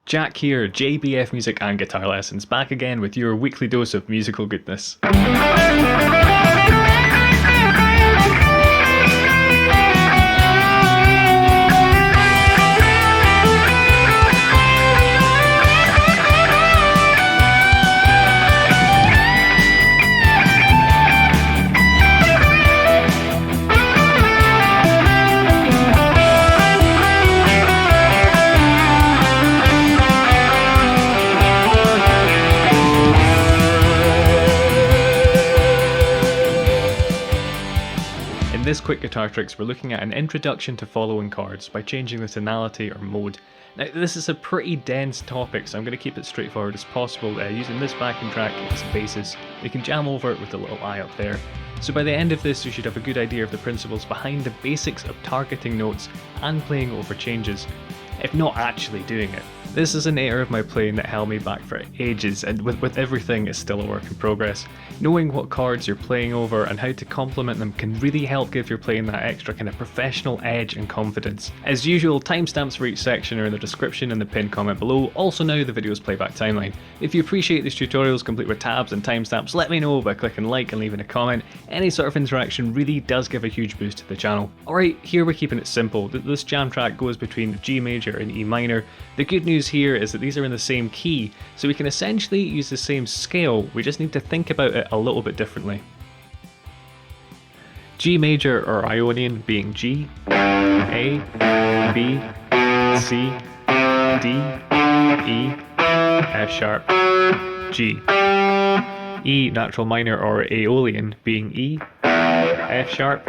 Jack here, JBF Music and Guitar Lessons, back again with your weekly dose of musical goodness. In this quick guitar tricks, we're looking at an introduction to following chords by changing the tonality or mode. Now this is a pretty dense topic, so I'm going to keep it straightforward as possible using this backing track as a basis. You can jam over it with a little eye up there. So by the end of this you should have a good idea of the principles behind the basics of targeting notes and playing over changes, if not actually doing it. This is an area of my playing that held me back for ages, and with everything it's still a work in progress. Knowing what chords you're playing over and how to complement them can really help give your playing that extra kind of professional edge and confidence. As usual, timestamps for each section are in the description and the pinned comment below, also now the video's playback timeline. If you appreciate these tutorials complete with tabs and timestamps, let me know by clicking like and leaving a comment. Any sort of interaction really does give a huge boost to the channel. Alright, here we're keeping it simple. This jam track goes between G major and E minor. The good news here is that these are in the same key, so we can essentially use the same scale, we just need to think about it a little bit differently. G major or Ionian being G, A, B, C, D, E, F sharp, G. E natural minor or Aeolian being E, F sharp,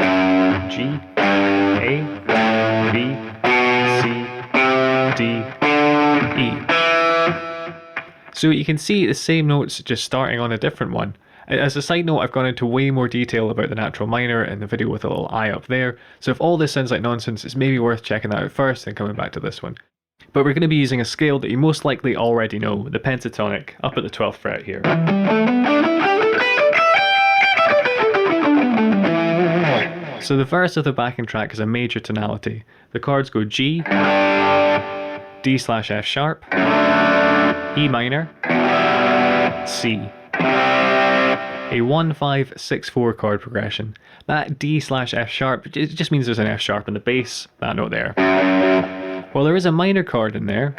G, A, B, C, D, E. So you can see the same notes just starting on a different one. As a side note, I've gone into way more detail about the natural minor in the video with a little eye up there, so if all this sounds like nonsense, it's maybe worth checking that out first and coming back to this one. But we're going to be using a scale that you most likely already know, the pentatonic, up at the 12th fret here. So the verse of the backing track is a major tonality. The chords go G, D slash F sharp, E minor, C. A 1-5-6-4 chord progression. That D slash F sharp, it just means there's an F sharp in the bass, that note there. While there is a minor chord in there,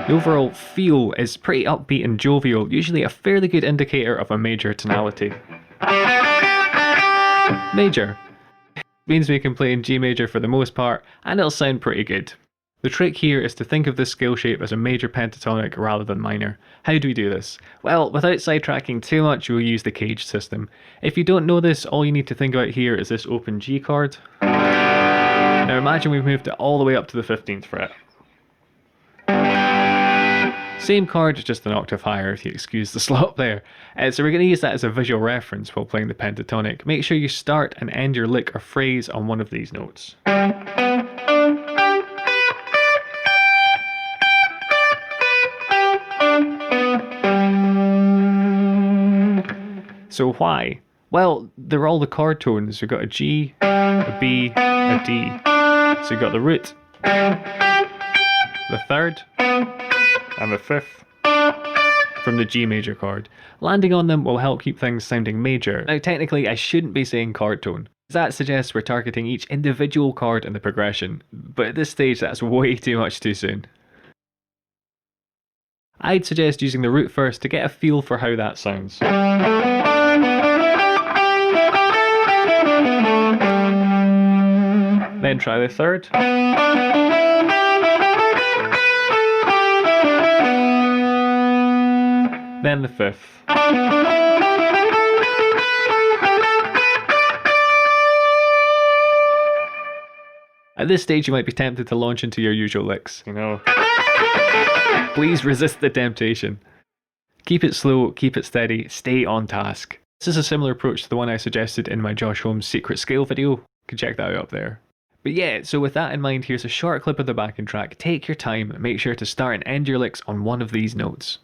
the overall feel is pretty upbeat and jovial, usually a fairly good indicator of a major tonality. Major means we can play in G major for the most part, and it'll sound pretty good. The trick here is to think of this scale shape as a major pentatonic rather than minor. How do we do this? Well, without sidetracking too much, we'll use the cage system. If you don't know this, all you need to think about here is this open G chord. Now imagine we've moved it all the way up to the 15th fret. Same chord, just an octave higher if you excuse the slop there. So we're going to use that as a visual reference while playing the pentatonic. Make sure you start and end your lick or phrase on one of these notes. So why? Well, they're all the chord tones. We've got a G, a B, a D. So you've got the root, the third, and the fifth from the G major chord. Landing on them will help keep things sounding major. Now technically I shouldn't be saying chord tone. That suggests we're targeting each individual chord in the progression, but at this stage that's way too much too soon. I'd suggest using the root first to get a feel for how that sounds. Then try the third. Then the fifth. At this stage you might be tempted to launch into your usual licks, you know. Please resist the temptation. Keep it slow, keep it steady, stay on task. This is a similar approach to the one I suggested in my Josh Holmes secret scale video. You can check that out up there. But yeah, so with that in mind, here's a short clip of the backing track. Take your time and make sure to start and end your licks on one of these notes.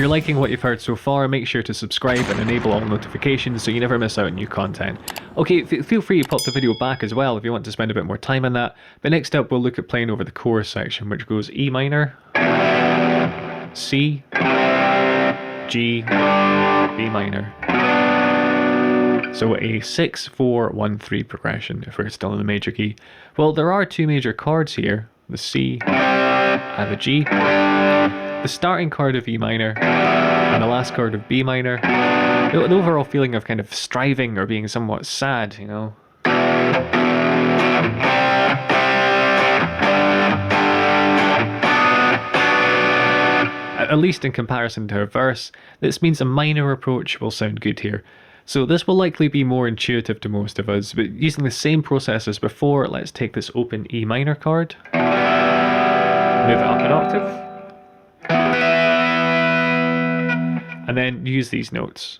you're liking what you've heard so far, make sure to subscribe and enable all notifications so you never miss out on new content. Okay, feel free to pop the video back as well if you want to spend a bit more time on that. But next up we'll look at playing over the chorus section, which goes E minor, C, G, B minor. So a 6-4-1-3 progression if we're still in the major key. Well, there are two major chords here, the C and the G. The starting chord of E minor and the last chord of B minor. The overall feeling of kind of striving or being somewhat sad, you know. At least in comparison to a verse, this means a minor approach will sound good here. So this will likely be more intuitive to most of us, but using the same process as before, let's take this open E minor chord, move it up an octave, and then use these notes.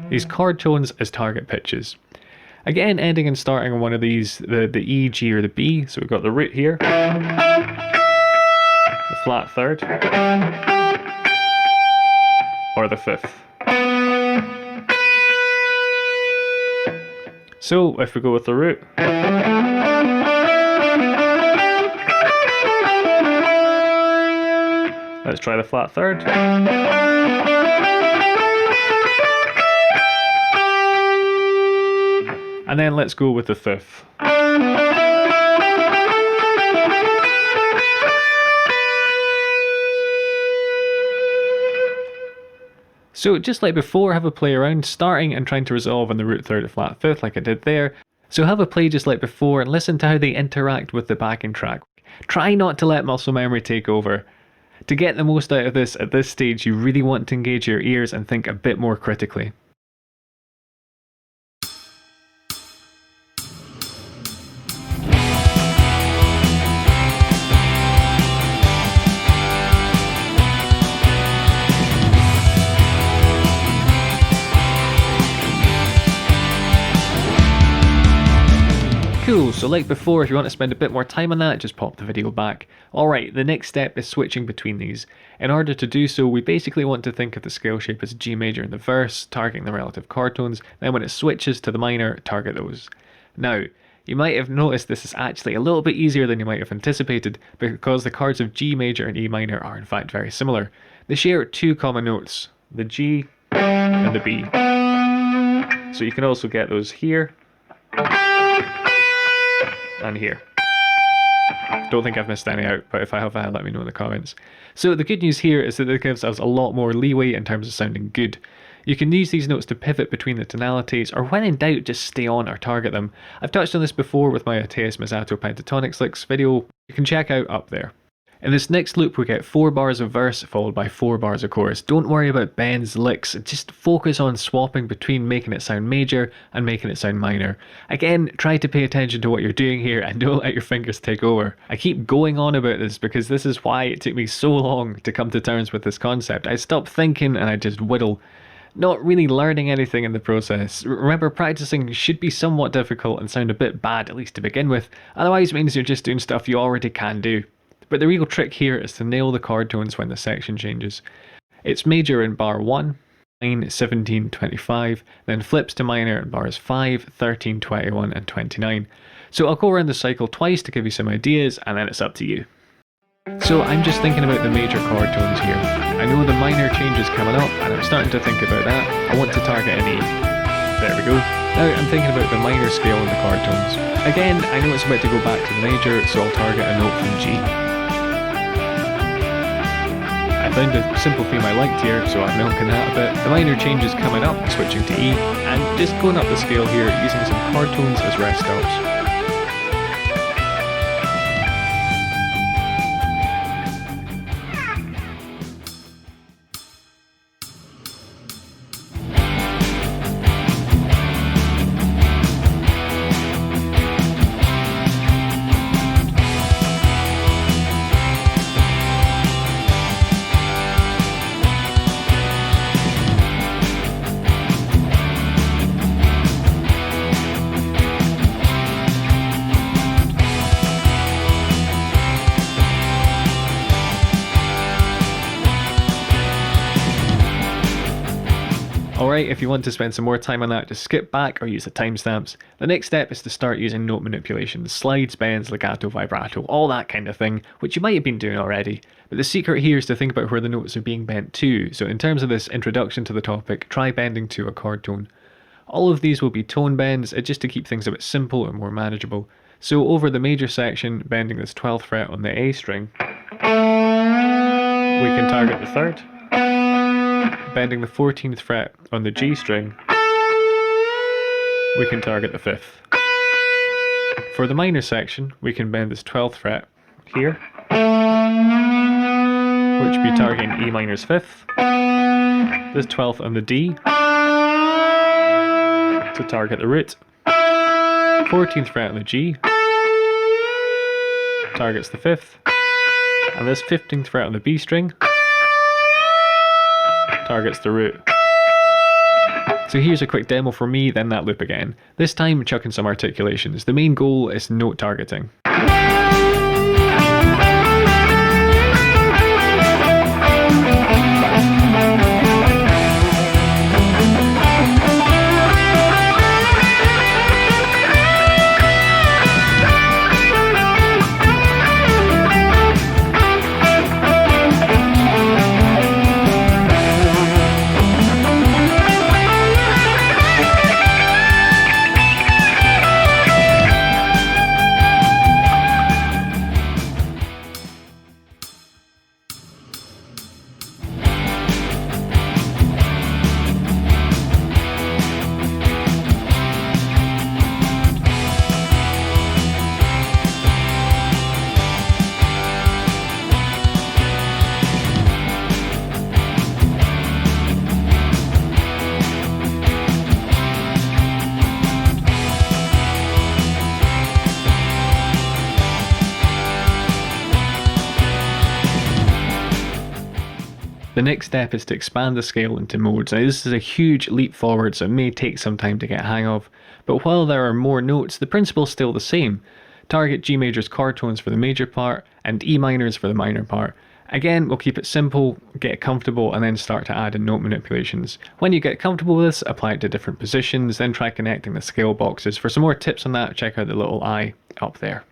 These chord tones as target pitches. Again, ending and starting on one of these, the E, G, or the B. So we've got the root here, the flat third, or the fifth. So if we go with the root, let's try the flat third. And then let's go with the fifth. So just like before, have a play around, starting and trying to resolve on the root third to flat fifth like I did there. So have a play just like before and listen to how they interact with the backing track. Try not to let muscle memory take over. To get the most out of this at this stage, you really want to engage your ears and think a bit more critically. Cool, so like before, if you want to spend a bit more time on that, just pop the video back. Alright, the next step is switching between these. In order to do so, we basically want to think of the scale shape as G major in the verse, targeting the relative chord tones, then when it switches to the minor, target those. Now, you might have noticed this is actually a little bit easier than you might have anticipated, because the chords of G major and E minor are in fact very similar. They share two common notes, the G and the B. So you can also get those here and here. Don't think I've missed any out, but if I have, let me know in the comments. So the good news here is that it gives us a lot more leeway in terms of sounding good. You can use these notes to pivot between the tonalities, or when in doubt, just stay on or target them. I've touched on this before with my Teus Mezzato Pentatonic licks video, you can check out up there. In this next loop we get 4 bars of verse followed by 4 bars of chorus. Don't worry about bends, licks, just focus on swapping between making it sound major and making it sound minor. Again, try to pay attention to what you're doing here and don't let your fingers take over. I keep going on about this because this is why it took me so long to come to terms with this concept. I stopped thinking and I just whittle. Not really learning anything in the process. Remember, practicing should be somewhat difficult and sound a bit bad, at least to begin with, otherwise it means you're just doing stuff you already can do. But the real trick here is to nail the chord tones when the section changes. It's major in bar 1, 9, 17, 25, then flips to minor in bars 5, 13, 21 and 29. So I'll go around the cycle twice to give you some ideas and then it's up to you. So I'm just thinking about the major chord tones here. I know the minor change is coming up and I'm starting to think about that. I want to target an E. There we go. Now I'm thinking about the minor scale in the chord tones. Again, I know it's about to go back to the major, so I'll target a note from G. I found a simple theme I liked here, so I'm milking that a bit. The minor change is coming up, switching to E, and just going up the scale here using some chord tones as rest stops. Alright, if you want to spend some more time on that, just skip back or use the timestamps. The next step is to start using note manipulations, slides, bends, legato, vibrato, all that kind of thing, which you might have been doing already. But the secret here is to think about where the notes are being bent to, so in terms of this introduction to the topic, try bending to a chord tone. All of these will be tone bends, just to keep things a bit simple and more manageable. So over the major section, bending this 12th fret on the A string, we can target the 3rd. Bending the 14th fret on the G string, we can target the 5th. For the minor section, we can bend this 12th fret here, which would be targeting E minor's 5th, this 12th on the D, to target the root, 14th fret on the G, targets the 5th, and this 15th fret on the B string, targets the root. So here's a quick demo for me, then that loop again. This time chucking some articulations. The main goal is note targeting. The next step is to expand the scale into modes. Now this is a huge leap forward, so it may take some time to get a hang of, but while there are more notes, the principle is still the same. Target G major's chord tones for the major part, and E minors for the minor part. Again, we'll keep it simple, get comfortable, and then start to add in note manipulations. When you get comfortable with this, apply it to different positions, then try connecting the scale boxes. For some more tips on that, check out the little eye up there.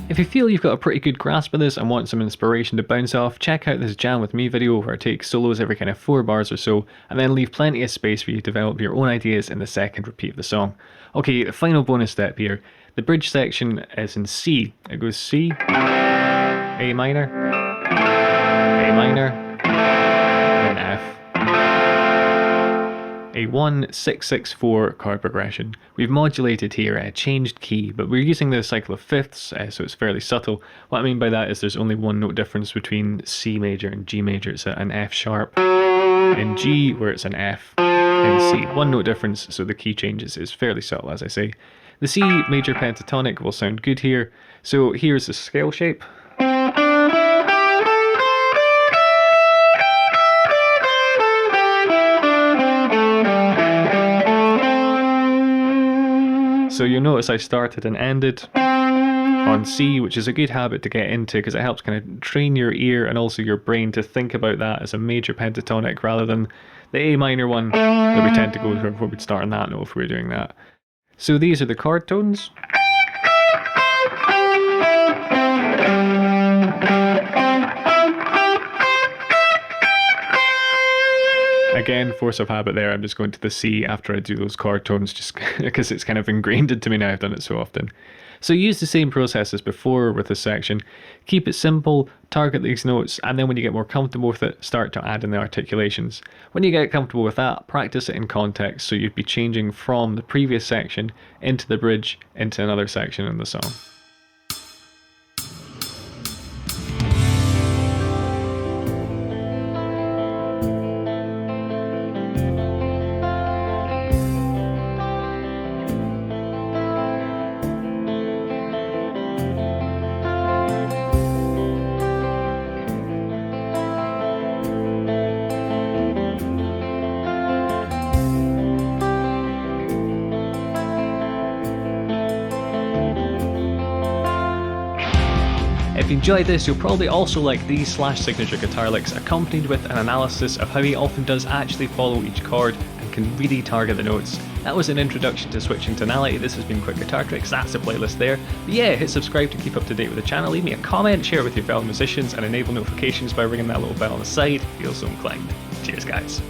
If you feel you've got a pretty good grasp of this and want some inspiration to bounce off, check out this Jam With Me video where I take solos every kind of 4 bars or so, and then leave plenty of space for you to develop your own ideas in the second repeat of the song. Okay, the final bonus step here. The bridge section is in C. It goes C, A minor, and F. A 1-6-6-4 chord progression. We've modulated here, changed key, but we're using the cycle of fifths, so it's fairly subtle. What I mean by that is there's only one note difference between C major and G major. It's an F sharp in G, where it's an F in C. One note difference, so the key changes is fairly subtle, as I say. The C major pentatonic will sound good here. So here's the scale shape. So you'll notice I started and ended on C, which is a good habit to get into because it helps kind of train your ear and also your brain to think about that as a major pentatonic rather than the A minor one that we tend to go for before we'd start on that note if we were doing that. So these are the chord tones. Again, force of habit there, I'm just going to the C after I do those chord tones just because it's kind of ingrained into me now, I've done it so often. So use the same process as before with this section. Keep it simple, target these notes, and then when you get more comfortable with it, start to add in the articulations. When you get comfortable with that, practice it in context, so you'd be changing from the previous section into the bridge into another section in the song. If you enjoyed this, you'll probably also like these signature guitar licks accompanied with an analysis of how he often does actually follow each chord and can really target the notes. That was an introduction to switching tonality. This has been Quick Guitar Tricks, that's the playlist there. But yeah, hit subscribe to keep up to date with the channel, leave me a comment, share it with your fellow musicians, and enable notifications by ringing that little bell on the side if you feel so inclined. Cheers guys.